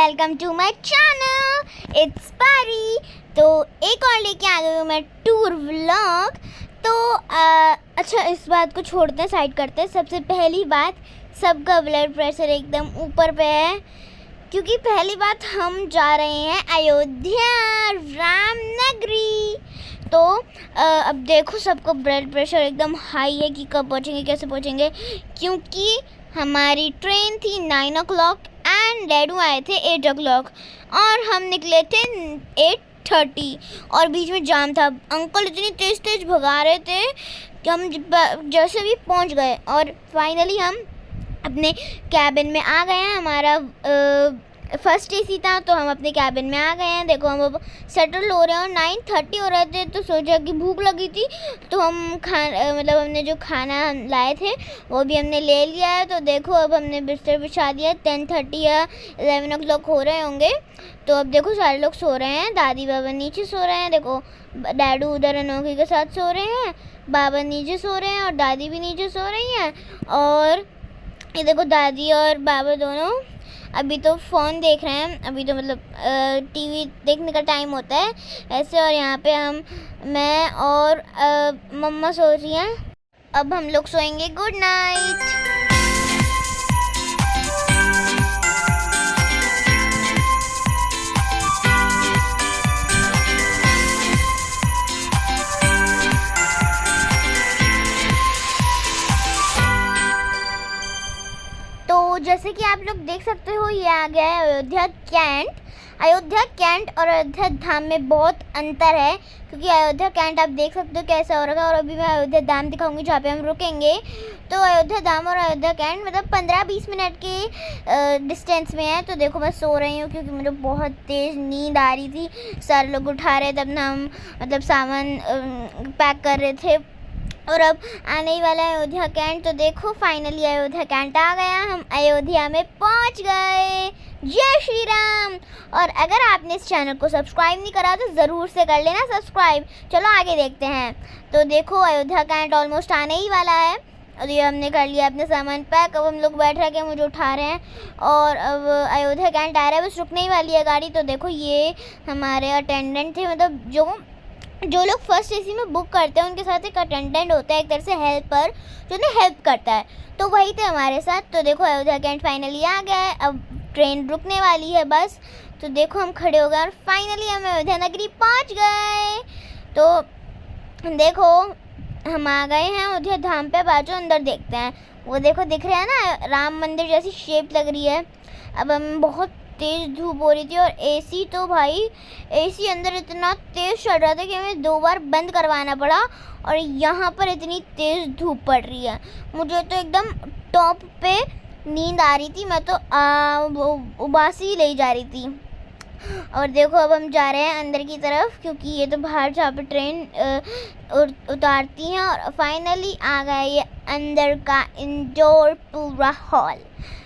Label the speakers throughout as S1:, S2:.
S1: Welcome to my channel, it's Paari. तो एक और लेके आ गई हूँ मैं टूर व्लॉग। तो अच्छा, इस बात को छोड़ते हैं, साइड करते हैं। सबसे पहली बात, सबका ब्लड प्रेशर एकदम ऊपर पे है, क्योंकि पहली बात हम जा रहे हैं अयोध्या रामनगरी। तो अब देखो, सबका ब्लड प्रेशर एकदम हाई है कि कब पहुँचेंगे, कैसे पहुँचेंगे, क्योंकि हमारी ट्रेन थी 9 o'clock एंड डैडू आए थे 8 o'clock और हम निकले थे 8:30 और बीच में जाम था। अंकल इतनी तेज़ तेज़ भगा रहे थे कि हम जैसे भी पहुंच गए और फाइनली हम अपने कैबिन में आ गए हैं। हमारा फर्स्ट एसी था, तो हम अपने कैबिन में आ गए हैं। देखो, हम अब सेटल हो रहे हैं और 9:30 हो रहे थे, तो सोचा कि भूख लगी थी, तो हम मतलब हमने जो खाना लाए थे वो भी हमने ले लिया है। तो देखो, अब हमने बिस्तर बिछा दिया। 10:30 या 11 o'clock हो रहे होंगे। तो अब देखो, सारे लोग सो रहे हैं। दादी बाबा नीचे सो रहे हैं। देखो, डैडू उधर अनोखी के साथ सो रहे हैं, बाबा नीचे सो रहे हैं और दादी भी नीचे सो रही हैं। और ये देखो, दादी और बाबा दोनों अभी तो फ़ोन देख रहे हैं। अभी तो मतलब टीवी देखने का टाइम होता है ऐसे। और यहाँ पे मैं और मम्मा सो रही हैं। अब हम लोग सोएंगे। Good night. तो जैसे कि आप लोग देख सकते हो, ये आ गया है अयोध्या कैंट। अयोध्या कैंट और अयोध्या धाम में बहुत अंतर है, क्योंकि अयोध्या कैंट आप देख सकते हो कैसा हो रहा है। और अभी मैं अयोध्या धाम दिखाऊंगी जहाँ पे हम रुकेंगे। तो अयोध्या धाम और अयोध्या कैंट मतलब 15-20 मिनट के डिस्टेंस में है। तो देखो, मैं सो रही हूँ क्योंकि मुझे बहुत तेज़ नींद आ रही थी। सारे लोग उठा रहे, तब ना हम मतलब सामान पैक कर रहे थे। और अब आने ही वाला है अयोध्या कैंट। तो देखो, फाइनली अयोध्या कैंट आ गया, हम अयोध्या में पहुंच गए। जय श्री राम। और अगर आपने इस चैनल को सब्सक्राइब नहीं करा तो ज़रूर से कर लेना सब्सक्राइब। चलो आगे देखते हैं। तो देखो, अयोध्या कैंट ऑलमोस्ट आने ही वाला है। और ये हमने कर लिया अपने सामान पैक। अब हम लोग बैठ रहे हैं, मुझे उठा रहे हैं और अब अयोध्या कैंट आ रहा है, बस रुकने ही वाली है गाड़ी। तो देखो, ये हमारे अटेंडेंट थे, मतलब जो लोग फर्स्ट एसी में बुक करते हैं उनके साथ एक अटेंडेंट होता है, एक तरह से हेल्पर, जो उन्हें हेल्प करता है। तो वही थे हमारे साथ। तो देखो, अयोध्या कैंट फाइनली आ गया है। अब ट्रेन रुकने वाली है बस। तो देखो, हम खड़े हो गए और फाइनली हम अयोध्या नगरी पहुंच गए। तो देखो, हम आ गए हैं अयोध्या धाम पे। बाजू अंदर देखते हैं, वो देखो दिख रहा है ना, राम मंदिर जैसी शेप लग रही है। अब हम बहुत तेज़ धूप हो रही थी और एसी तो भाई, एसी अंदर इतना तेज़ चल रहा था कि हमें 2 बार बंद करवाना पड़ा। और यहाँ पर इतनी तेज़ धूप पड़ रही है, मुझे तो एकदम टॉप पे नींद आ रही थी। मैं तो उबासी ही ले जा रही थी। और देखो, अब हम जा रहे हैं अंदर की तरफ, क्योंकि ये तो बाहर जहाँ पे ट्रेन उतारती हैं। और फाइनली आ गया ये अंदर का इंडोर पूरा हॉल।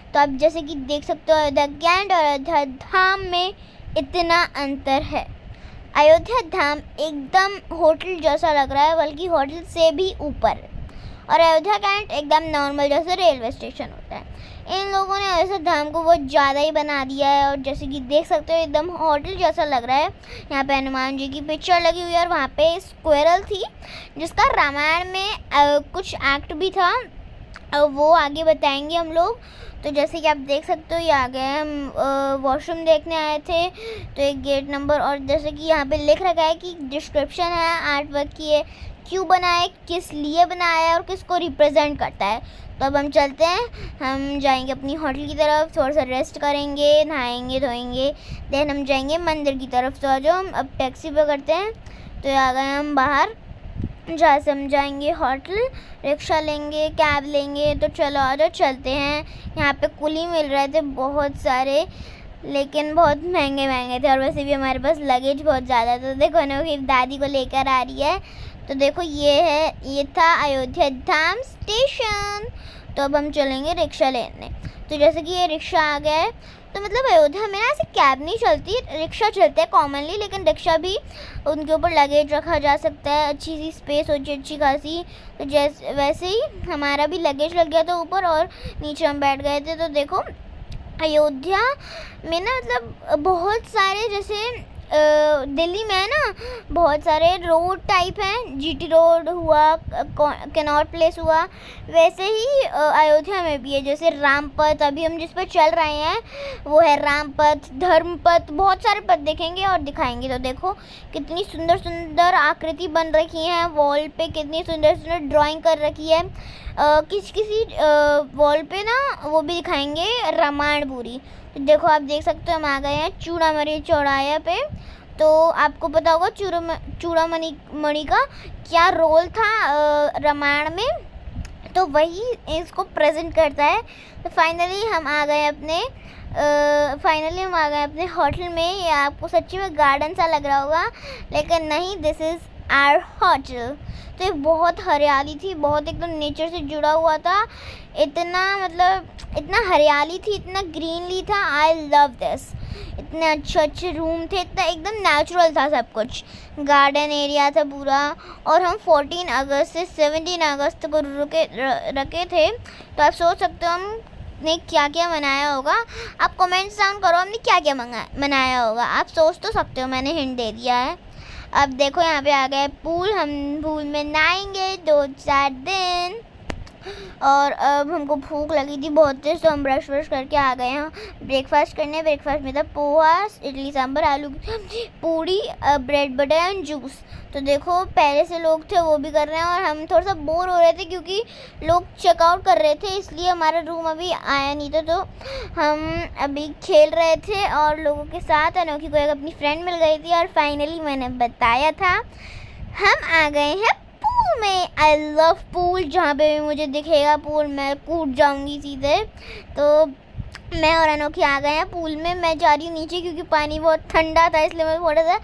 S1: तो आप जैसे कि देख सकते हो, अयोध्या कैंट और अयोध्या धाम में इतना अंतर है। अयोध्या धाम एकदम होटल जैसा लग रहा है, बल्कि होटल से भी ऊपर। और अयोध्या कैंट एकदम नॉर्मल जैसे रेलवे स्टेशन होता है। इन लोगों ने अयोध्या धाम को बहुत ज़्यादा ही बना दिया है। और जैसे कि देख सकते हो, एकदम होटल जैसा लग रहा है। यहाँ पे हनुमान जी की पिक्चर लगी हुई है और वहाँ पे स्क्वेरल थी, जिसका रामायण में कुछ एक्ट भी था, वो आगे बताएंगे हम लोग। तो जैसे कि आप देख सकते हो, ये आ गए हम वॉशरूम देखने आए थे। तो एक गेट नंबर, और जैसे कि यहाँ पे लिख रखा है कि डिस्क्रिप्शन है आर्ट वर्क की है, क्यों बनाए, किस लिए बनाया है और किसको रिप्रेजेंट करता है। तो अब हम चलते हैं, हम जाएंगे अपनी होटल की तरफ, थोड़ा सा रेस्ट करेंगे, नहाएंगे धोएंगे, देन हम जाएंगे मंदिर की तरफ। तो आज हम अब टैक्सी पे करते हैं। तो आ गए हम बाहर, जहाँ से हम जाएंगे होटल, रिक्शा लेंगे, कैब लेंगे। तो चलो आ जाओ, चलते हैं। यहाँ पे कुली मिल रहे थे बहुत सारे, लेकिन बहुत महंगे महंगे थे। और वैसे भी हमारे पास लगेज बहुत ज़्यादा था। तो देखो ना, कि दादी को लेकर आ रही है। तो देखो, ये था अयोध्या धाम स्टेशन। तो अब हम चलेंगे रिक्शा लेने। तो जैसे कि ये रिक्शा आ गया है। तो मतलब अयोध्या में ना ऐसे कैब नहीं चलती, रिक्शा चलते हैं कॉमनली, लेकिन रिक्शा भी उनके ऊपर लगेज रखा जा सकता है, अच्छी सी स्पेस होती है, अच्छी खासी। तो जैसे वैसे ही हमारा भी लगेज लग गया था ऊपर और नीचे हम बैठ गए थे। तो देखो, अयोध्या में ना मतलब बहुत सारे, जैसे दिल्ली में है ना बहुत सारे रोड टाइप हैं, जीटी रोड हुआ, कनॉट प्लेस हुआ, वैसे ही अयोध्या में भी है। जैसे रामपथ, अभी हम जिस पर चल रहे हैं वो है रामपथ, धर्मपथ, बहुत सारे पथ देखेंगे और दिखाएंगे। तो देखो कितनी सुंदर सुंदर आकृति बन रखी हैं वॉल पे, कितनी सुंदर सुंदर ड्राइंग कर रखी है। किसी वॉल पे ना वो भी दिखाएंगे रामायणपुरी। तो देखो आप देख सकते हो हम आ गए हैं चूड़ामणि चौराहे पे। तो आपको पता होगा चूड़ामणि का क्या रोल था रामायण में, तो वही इसको प्रेजेंट करता है। तो फाइनली हम आ गए अपने होटल में। ये आपको सच्ची में गार्डन सा लग रहा होगा, लेकिन नहीं, दिस इज़ आवर होटल। तो ये बहुत हरियाली थी, बहुत एकदम नेचर से जुड़ा हुआ था, इतना हरियाली थी, इतना ग्रीनली था। I love this. इतने अच्छे रूम थे, इतना एकदम नेचुरल था सब कुछ, गार्डन एरिया था पूरा। और हम 14 अगस्त से 17 अगस्त को रखे थे। तो आप सोच सकते हो हमने क्या क्या मनाया होगा। आप कमेंट्स डाउन करो हमने क्या क्या मनाया होगा। आप सोच तो सकते हो, मैंने हिंट दे दिया है। अब देखो यहाँ पे आ गए पूल, हम पूल में नहाएंगे 2-4 दिन। और अब हमको भूख लगी थी बहुत तेज, तो हम ब्रश करके आ गए हैं ब्रेकफास्ट करने। ब्रेकफास्ट में था पोहा, इडली सांभर, आलू की सब्जी, पूड़ी, ब्रेड बटर एंड जूस। तो देखो पहले से लोग थे वो भी कर रहे हैं, और हम थोड़ा सा बोर हो रहे थे क्योंकि लोग चेकआउट कर रहे थे, इसलिए हमारा रूम अभी आया नहीं था। तो हम अभी खेल रहे थे और लोगों के साथ। अनोखी को एक अपनी फ्रेंड मिल गई थी, और फाइनली मैंने बताया था हम आ गए हैं पूल में। आई लव पूल, जहाँ पे भी मुझे दिखेगा पूल मैं कूद जाऊंगी सीधे। तो मैं और अनोखी आ गए हैं पूल में। मैं जा रही हूँ नीचे क्योंकि पानी बहुत ठंडा था, इसलिए मैं थोड़ा सा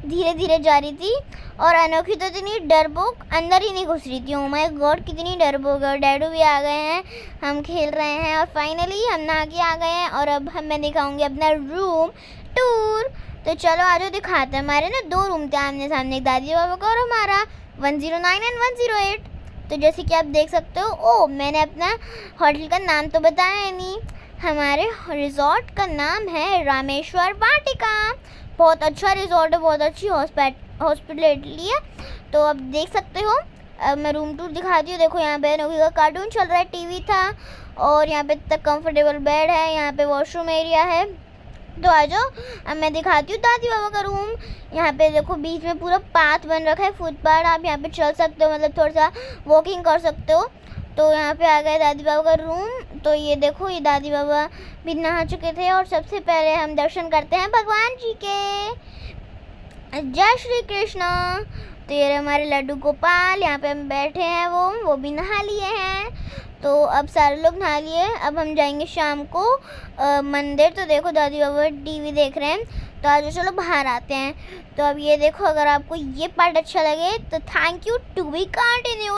S1: धीरे धीरे जा रही थी। और अनोखी तो इतनी डरपोक अंदर ही नहीं घुस रही थी। ओह माय गॉड कितनी डरपोक है। और डैडू भी आ गए हैं, हम खेल रहे हैं, और फाइनली हम नहा के आ गए हैं। और अब मैं दिखाऊंगी अपना रूम टूर। तो चलो आज दिखाते हैं। हमारे ना 2 रूम थे आमने सामने, एक दादी बाबा का और हमारा, 109 एंड 108। तो जैसे कि आप देख सकते हो, ओ मैंने अपना होटल का नाम तो बताया नहीं। हमारे रिजॉर्ट का नाम है रामेश्वर वाटिका। बहुत अच्छा रिजॉर्ट है, बहुत अच्छी हॉस्पिटलिटी है। तो आप देख सकते हो। अब मैं रूम टूर दिखाती हूँ। देखो यहाँ पे अनोखी का कार्टून चल रहा है, टीवी था, और यहाँ पे तक कंफर्टेबल बेड है, यहाँ पे वॉशरूम एरिया है। तो आ जाओ, अब मैं दिखाती हूँ दादी बाबा का रूम। यहाँ पे देखो बीच में पूरा पाथ बन रखा है, फुटपाथ, आप यहाँ पे चल सकते हो, मतलब थोड़ा सा वॉकिंग कर सकते हो। तो यहाँ पे आ गए दादी बाबा का रूम। तो ये देखो, ये दादी बाबा भी नहा चुके थे, और सबसे पहले हम दर्शन करते हैं भगवान जी के। जय श्री कृष्ण। तो ये हमारे लड्डू गोपाल, यहाँ पे हम बैठे हैं, वो भी नहा लिए हैं। तो अब सारे लोग नहा लिए। अब हम जाएंगे शाम को मंदिर। तो देखो दादी बाबा टीवी देख रहे हैं, तो आज चलो बाहर आते हैं। तो अब ये देखो, अगर आपको ये पार्ट अच्छा लगे तो thank you, to be continue.